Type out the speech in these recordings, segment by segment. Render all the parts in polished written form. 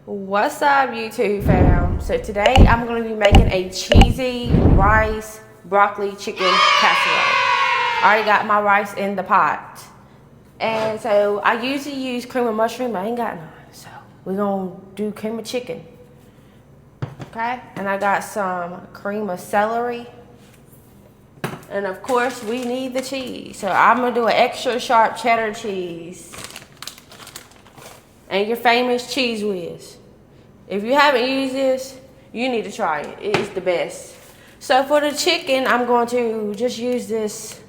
What's up, YouTube fam? So today I'm going to be making a cheesy rice broccoli chicken casserole. I already got my rice in the pot. And so I usually use cream of mushroom, but I ain't got none. So we're going to do cream of chicken. Okay? And I got some cream of celery. And of course we need the cheese. So I'm going to do an extra sharp cheddar cheese. And your famous Cheese Whiz. If you haven't used this, you need to try it. It is the best. So for the chicken, I'm going to just use this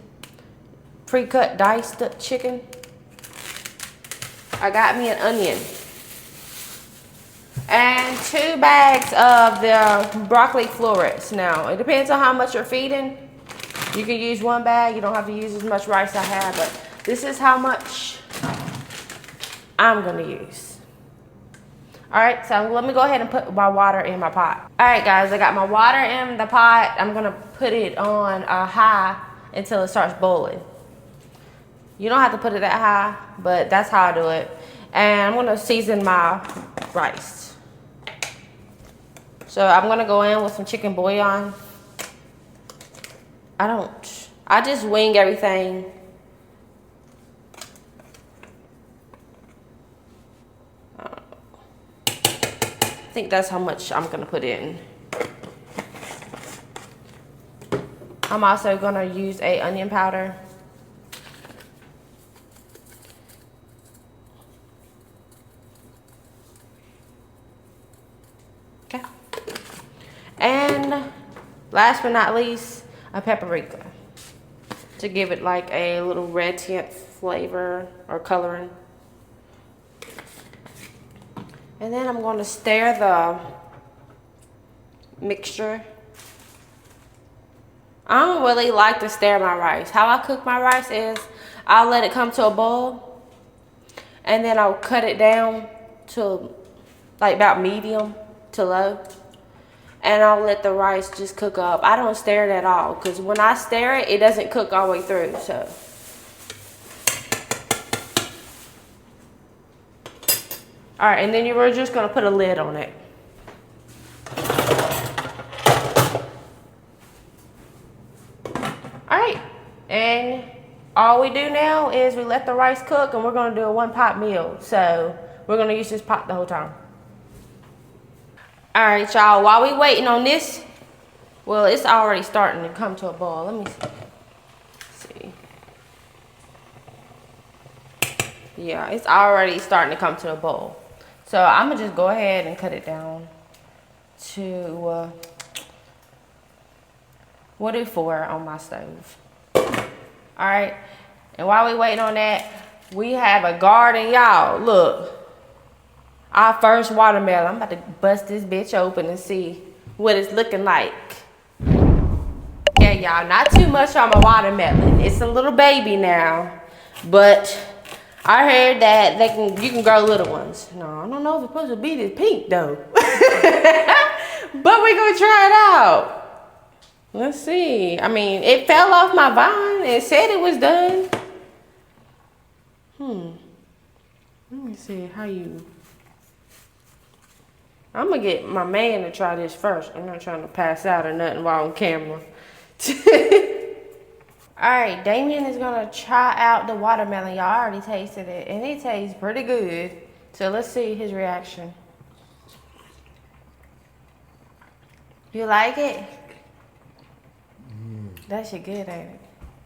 pre-cut diced chicken. I got me an onion. And 2 bags of the broccoli florets. Now, it depends on how much you're feeding. You can use 1 bag. You don't have to use as much rice I have, but this is how much I'm going to use. Alright, so let me go ahead and put my water in my pot. Alright guys, I got my water in the pot. I'm going to put it on high until it starts boiling. You don't have to put it that high, but that's how I do it. And I'm going to season my rice. So I'm going to go in with some chicken bouillon. I just wing everything. I think that's how much I'm gonna put in. I'm also gonna use a onion powder. Okay. And last but not least, a paprika to give it like a little red tint flavor or coloring. And then I'm going to stir the mixture. I don't really like to stir my rice. How I cook my rice is I'll let it come to a boil. And then I'll cut it down to like about medium to low. And I'll let the rice just cook up. I don't stir it at all because when I stir it, it doesn't cook all the way through. So. All right, and then you're just gonna put a lid on it. All right, and all we do now is we let the rice cook and we're gonna do a 1-pot meal. So we're gonna use this pot the whole time. All right, y'all, while we waiting on this, well, it's already starting to come to a boil. Let me see. Yeah, it's already starting to come to a boil. So I'm going to just go ahead and cut it down to 4 on my stove. Alright, and while we waiting on that, we have a garden, y'all. Look, our first watermelon. I'm about to bust this bitch open and see what it's looking like. Yeah, y'all, not too much on my watermelon. It's a little baby now, but I heard that you can grow little ones. No, I don't know if it's supposed to be this pink though. But we're gonna try it out. Let's see. I mean, it fell off my vine. It said it was done. Let me see how you. I'm gonna get my man to try this first. I'm not trying to pass out or nothing while on camera. Alright, Damien is gonna try out the watermelon. Y'all already tasted it, and it tastes pretty good. So let's see his reaction. You like it? That shit good, ain't it?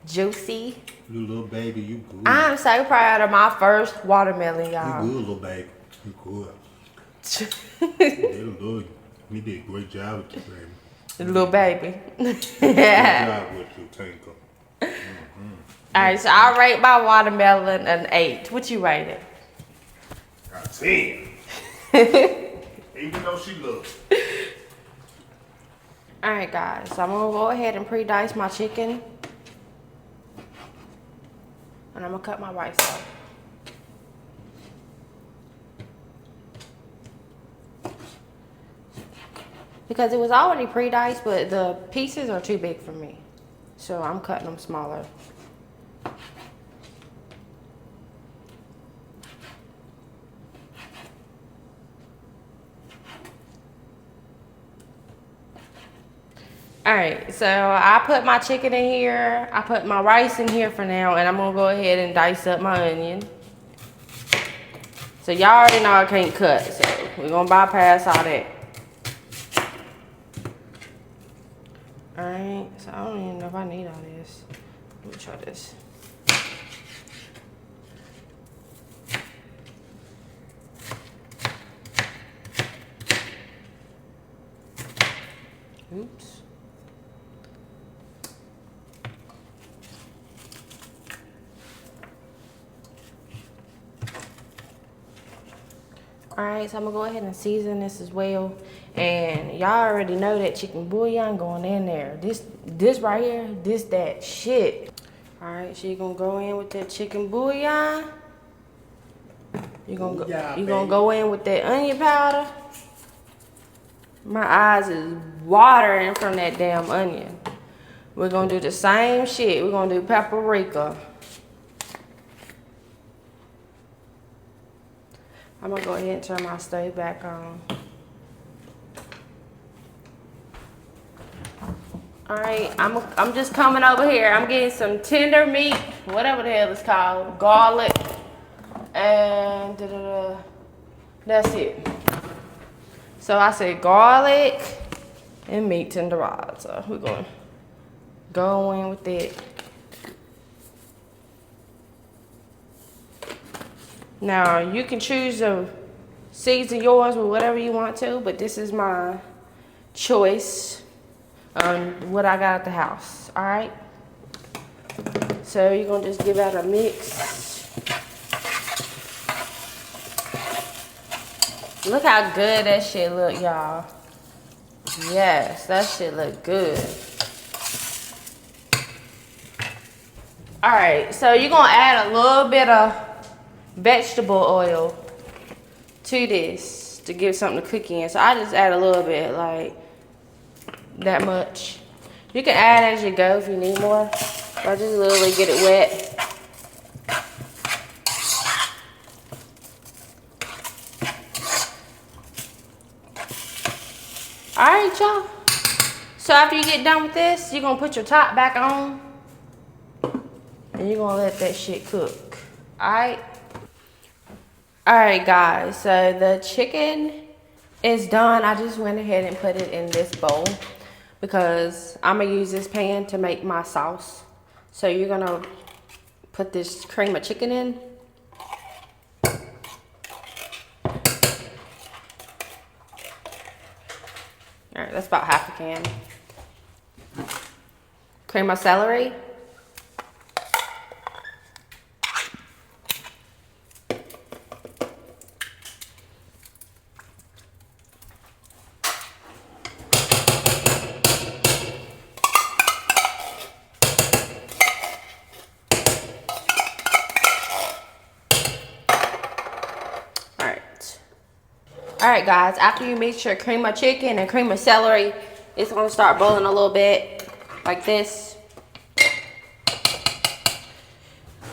Juicy. You little baby, you good. I'm so proud of my first watermelon, y'all. You good, little baby. You good. Little good. You did a great job with you, baby. The little baby. Good job with you, Tinker. Alright, so I rate my watermelon an 8. What you rate it? A 10. Even though she looks. Alright guys, so I'm gonna go ahead and pre-dice my chicken. And I'm gonna cut my rice up. Because it was already pre-diced, but the pieces are too big for me. So I'm cutting them smaller. All right, so I put my chicken in here. I put my rice in here for now, and I'm gonna go ahead and dice up my onion. So y'all already know I can't cut, so we're gonna bypass all that. All right, so I don't even know if I need all this. Let me try this. Oops. Alright, so I'm gonna go ahead and season this as well. And y'all already know that chicken bouillon going in there. This right here, that shit. Alright, so you're gonna go in with that chicken bouillon. You're gonna go in with that onion powder. My eyes is watering from that damn onion. We're gonna do the same shit. We're gonna do paprika. I'm gonna go ahead and turn my stove back on. All right, I'm just coming over here. I'm getting some tender meat, whatever the hell it's called, garlic, and that's it. So I said garlic and meat tenderized. So we're gonna go in with it. Now, you can choose to season yours with whatever you want to, but this is my choice on what I got at the house, all right? So you're gonna just give that a mix. Look how good that shit look, y'all. Yes, that shit look good. All right, so you're gonna add a little bit of vegetable oil to this to give something to cook in. So I just add a little bit, like that much. You can add as you go if you need more. But I just literally get it wet. All right, y'all. So after you get done with this, you're gonna put your top back on and you're gonna let that shit cook. All right. Alright guys, so the chicken is done. I just went ahead and put it in this bowl because I'm going to use this pan to make my sauce. So you're going to put this cream of chicken in. Alright, that's about half a can. Cream of celery. Alright guys, after you mix your cream of chicken and cream of celery, it's going to start boiling a little bit like this.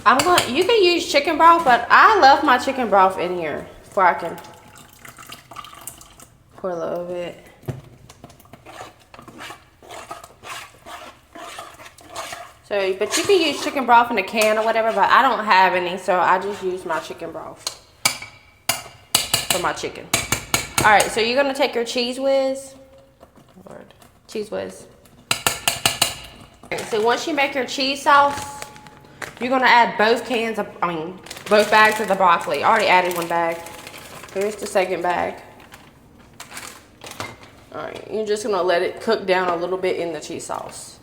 You can use chicken broth, but I love my chicken broth in here before I can pour a little bit. So, but you can use chicken broth in a can or whatever, but I don't have any, so I just use my chicken broth for my chicken. Alright, so you're going to take your Cheese Whiz. Lord. Cheese Whiz. So once you make your cheese sauce, you're going to add both bags of the broccoli. I already added one bag. Here's the second bag. Alright, you're just going to let it cook down a little bit in the cheese sauce.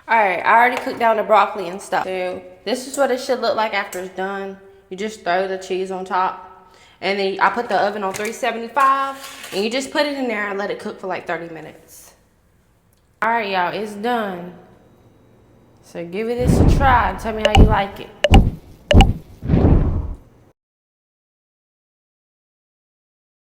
Alright, I already cooked down the broccoli and stuff. So this is what it should look like after it's done. You just throw the cheese on top. And then I put the oven on 375. And you just put it in there and let it cook for like 30 minutes. Alright, y'all, it's done. So give it this a try and tell me how you like it.